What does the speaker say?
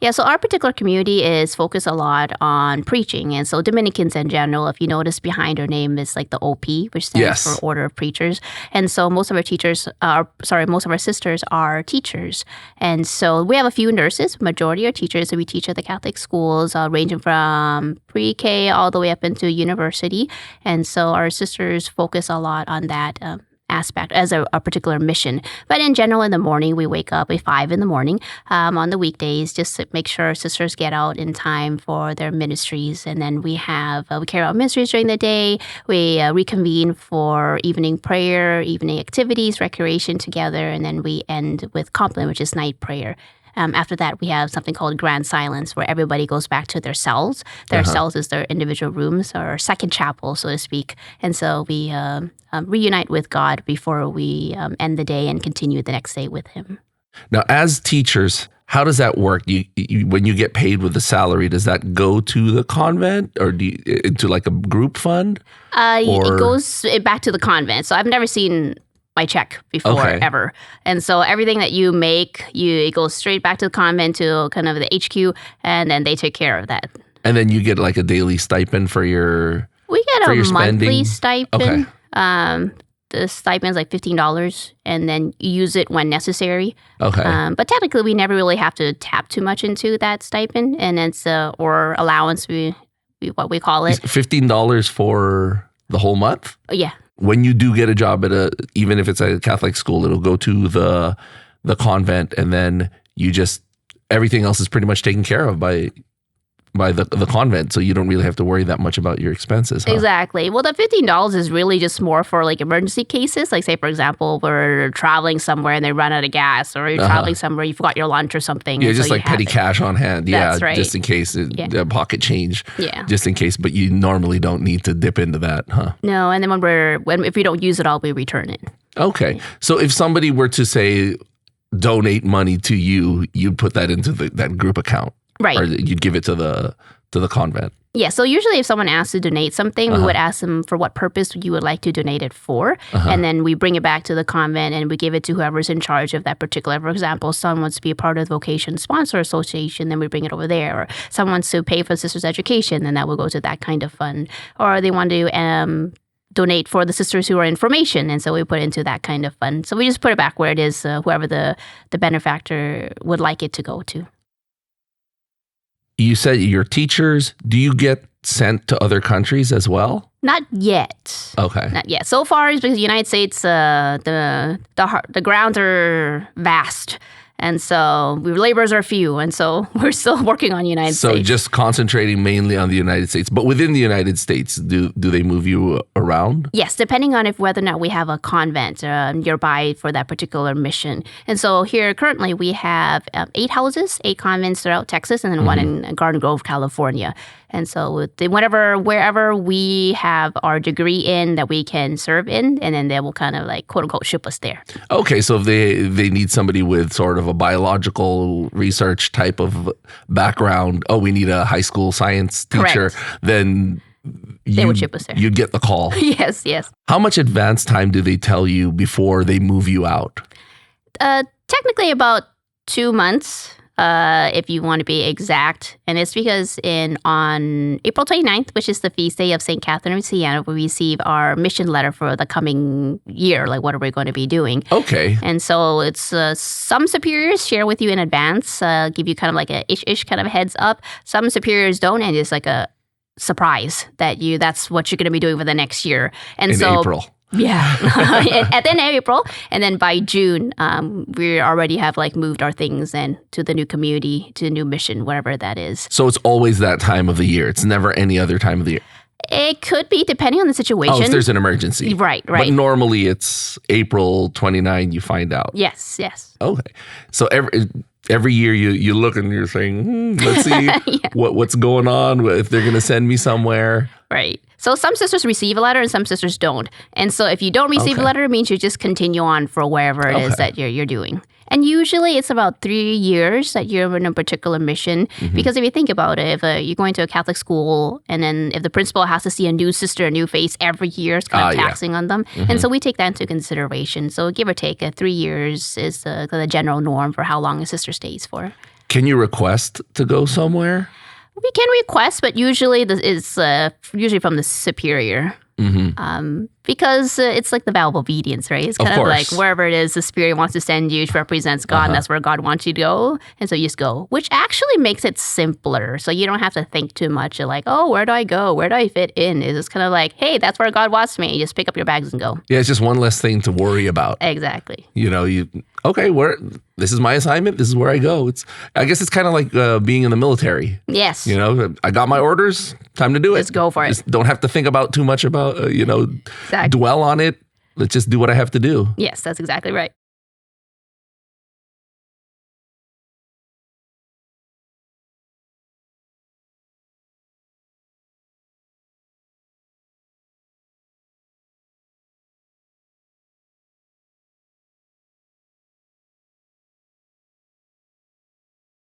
Yeah, so our particular community is focused a lot on preaching. And so Dominicans in general, if you notice behind our name is like the OP, which stands for Yes. Order of Preachers. And so most of our sisters are teachers. And so we have a few nurses, majority are teachers. So we teach at the Catholic schools, ranging from pre-K all the way up into university. And so our sisters focus a lot on that aspect as a particular mission. But in general, in the morning, we wake up at 5 in the morning on the weekdays just to make sure sisters get out in time for their ministries. And then we carry out ministries during the day. We reconvene for evening prayer, evening activities, recreation together. And then we end with compline, which is night prayer. After that, we have something called grand silence, where everybody goes back to their cells. Their cells is their individual rooms, or second chapel, so to speak. And so we reunite with God before we end the day and continue the next day with Him. Now, as teachers, how does that work? When you get paid with the salary, does that go to the convent or into like a group fund? It goes back to the convent. So I've never seen my check before, ever. And so everything that you make, it goes straight back to the convent, to kind of the HQ, and then they take care of that. And then you get like a daily stipend for your We get a monthly spending? stipend. The stipend is like $15, and then you use it when necessary. Okay. But technically, we never really have to tap too much into that stipend, and it's or allowance, what we call it. $15 for the whole month? Yeah. When you do get a job at even if it's a Catholic school, it'll go to the convent, and then everything else is pretty much taken care of by the convent, so you don't really have to worry that much about your expenses. Huh? Exactly. Well, the $15 is really just more for like emergency cases. Like, say, for example, we're traveling somewhere and they run out of gas, or you're traveling somewhere, you forgot your lunch or something. Yeah, just like petty cash on hand. That's right. Just in case, pocket change. Yeah. Just in case, but you normally don't need to dip into that, huh? No, and then if we don't use it all, we return it. Okay. So if somebody were to say donate money to you, you'd put that into that group account. Right. Or you'd give it to the convent. Yeah, so usually if someone asks to donate something, we would ask them for what purpose you would like to donate it for. And then we bring it back to the convent and we give it to whoever's in charge of that particular. For example, someone wants to be a part of the Vocation Sponsor Association, then we bring it over there. Or someone wants to pay for sisters' education, then that will go to that kind of fund. Or they want to donate for the sisters who are in formation, and so we put it into that kind of fund. So we just put it back where it is, whoever the benefactor would like it to go to. You said you're teachers. Do you get sent to other countries as well? Not yet. Okay. Not yet. So far, it's because the United States, the grounds are vast. And so laborers are few, and so we're still working on the United States. So just concentrating mainly on the United States. But within the United States, do they move you around? Yes, depending on whether or not we have a convent nearby for that particular mission. And so here currently we have 8 houses, 8 convents throughout Texas, and then one in Garden Grove, California. And so wherever we have our degree in that we can serve in, and then they will kind of like, quote unquote, ship us there. Okay, so if they need somebody with sort of a biological research type of background, we need a high school science teacher, Correct. Then they would ship us there. You'd get the call. Yes. How much advance time do they tell you before they move you out? Technically about 2 months. If you want to be exact. And it's because on April 29th, which is the feast day of St. Catherine of Siena, we receive our mission letter for the coming year, like what are we going to be doing. Okay. And so it's some superiors share with you in advance, give you kind of like a ish kind of heads up. Some superiors don't, and it's like a surprise that's what you're going to be doing for the next year. And in April. Yeah, at the end of April, and then by June, we already have like moved our things and to the new community, to the new mission, whatever that is. So it's always that time of the year. It's never any other time of the year. It could be depending on the situation. Oh, if there's an emergency. Right. But normally it's April 29, you find out. Yes. Okay. So every year you look and you're saying, let's see what's going on, if they're going to send me somewhere. Right. So some sisters receive a letter and some sisters don't. And so if you don't receive a letter, it means you just continue on for wherever it is that you're doing. And usually it's about 3 years that you're in a particular mission. Because if you think about it, if you're going to a Catholic school and then if the principal has to see a new sister, a new face every year, it's kind of taxing on them. And so we take that into consideration. So give or take, 3 years is the general norm for how long a sister stays for. Can you request to go somewhere? We can request, but usually it's usually from the superior. Because it's like the vow of obedience, right? It's kind of like wherever it is the Spirit wants to send you, which represents God, and that's where God wants you to go. And so you just go, which actually makes it simpler. So you don't have to think too much. You're like, oh, where do I go? Where do I fit in? It's just kind of like, hey, that's where God wants me. You just pick up your bags and go. Yeah, it's just one less thing to worry about. Exactly. This is my assignment. This is where I go. I guess it's kind of like being in the military. Yes. I got my orders. Time to do it. Let's go for it. Just don't have to think about too much about, Exactly. dwell on it. Let's just do what I have to do. Yes, that's exactly right.